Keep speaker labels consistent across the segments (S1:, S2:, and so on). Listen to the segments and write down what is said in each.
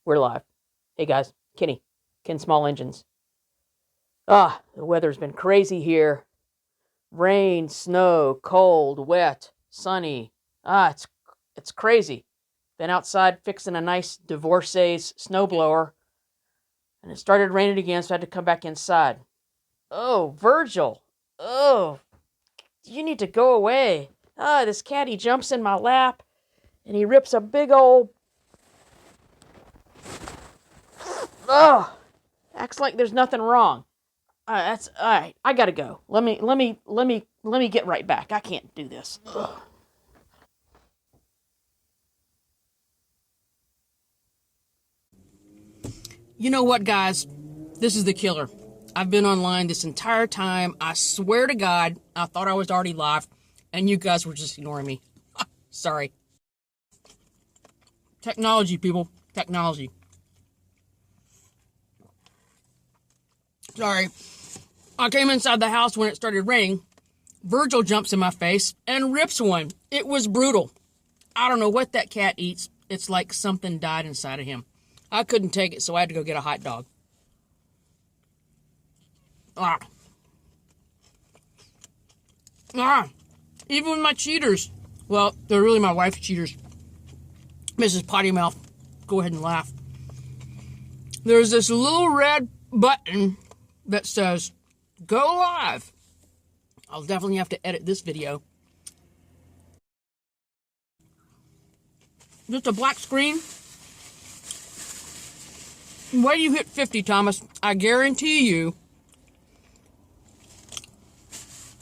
S1: We're live. Hey guys, Kenny, Ken Small Engines. The weather's been crazy here. Rain, snow, cold, wet, sunny. It's crazy. Been outside fixing a nice divorcee's snowblower, and it started raining again, so I had to come back inside. Oh, Virgil. Oh, you need to go away. This cat, he jumps in my lap, and he rips a big old... acts like there's nothing wrong. That's all right. I gotta go. Let me get right back. I can't do this. Ugh. You know what, guys? This is the killer. I've been online this entire time. I swear to God, I thought I was already live, and you guys were just ignoring me. Sorry. Technology, people. Technology. Sorry. I came inside the house when it started raining. Virgil jumps in my face and rips one. It was brutal. I don't know what that cat eats. It's like something died inside of him. I couldn't take it, so I had to go get a hot dog. Even with my cheaters. Well, they're really my wife's cheaters. Mrs. Potty Mouth. Go ahead and laugh. There's this little red button that says, go live. I'll definitely have to edit this video. Just a black screen. Wait till you hit 50, Thomas. I guarantee you.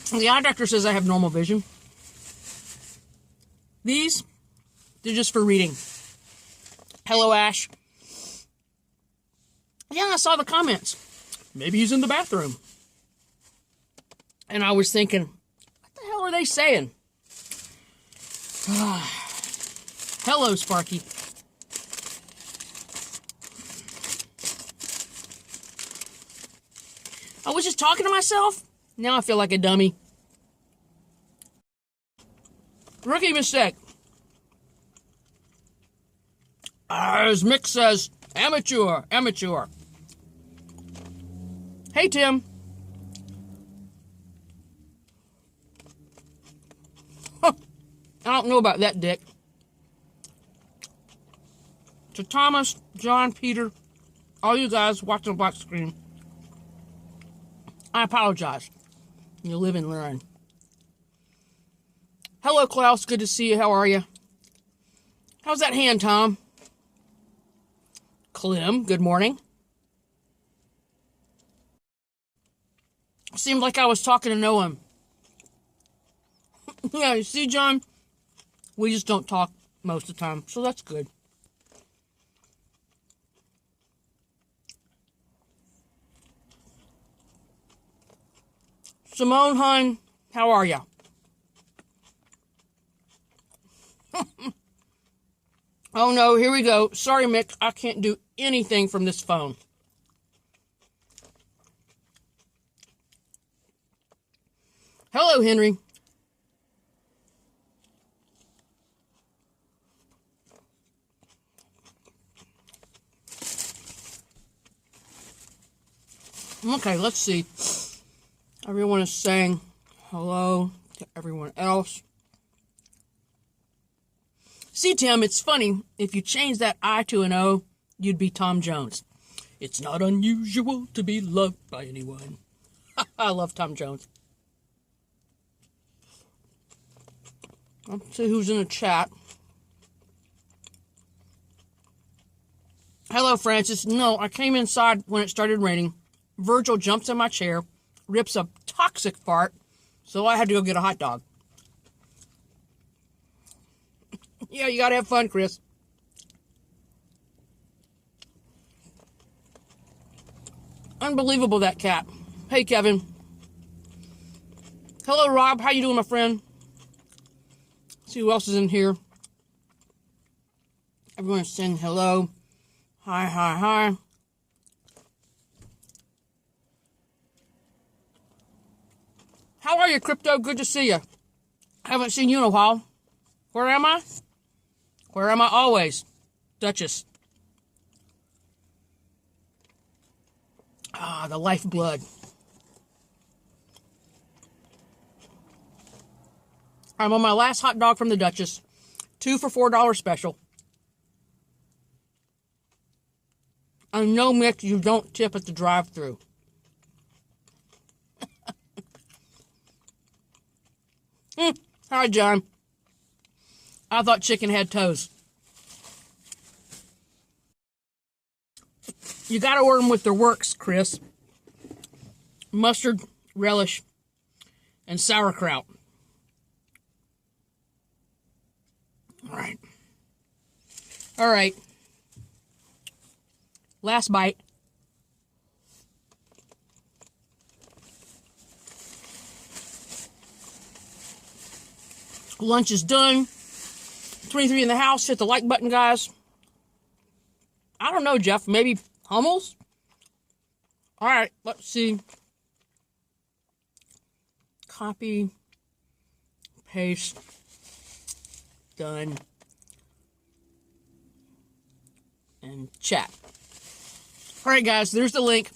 S1: The eye doctor says I have normal vision. These, they're just for reading. Hello, Ash. Yeah, I saw the comments. Maybe he's in the bathroom. And I was thinking, what the hell are they saying? Hello, Sparky. I was just talking to myself. Now I feel like a dummy. Rookie mistake. As Mick says, amateur. Hey, Tim. I don't know about that, Dick. To Thomas, John, Peter, all you guys watching the black screen, I apologize. You live and learn. Hello, Klaus. Good to see you. How are you? How's that hand, Tom? Clem, good morning. Seemed like I was talking to no one. Yeah, you see, John? We just don't talk most of the time, so that's good. Simone Hun, how are ya? Oh no, here we go. Sorry, Mick, I can't do anything from this phone. Hello, Henry. Okay, let's see. Everyone is saying hello to everyone else. See, Tim, it's funny. If you change that I to an O, you'd be Tom Jones. It's not unusual to be loved by anyone. I love Tom Jones. Let's see who's in the chat. Hello, Francis. No, I came inside when it started raining. Virgil jumps in my chair, rips a toxic fart, so I had to go get a hot dog. Yeah, you gotta have fun, Chris. Unbelievable, that cat. Hey, Kevin. Hello, Rob. How you doing, my friend? See who else is in here. Everyone's saying hello. Hi. How are you, Crypto? Good to see you. I haven't seen you in a while. Where am I? Where am I always? Duchess. Ah, the lifeblood. I'm on my last hot dog from the Duchess. 2 for $4 special. And no mix, you don't tip at the drive-thru. Hi, John. I thought chicken had toes. You gotta order them with their works, Chris. Mustard, relish, and sauerkraut. All right. Last bite. Lunch is done. 23 in the house. Hit the like button, guys. I don't know, Jeff. Maybe Hummels? All right. Let's see. Copy. Paste. Done. And chat. All right, guys. There's the link.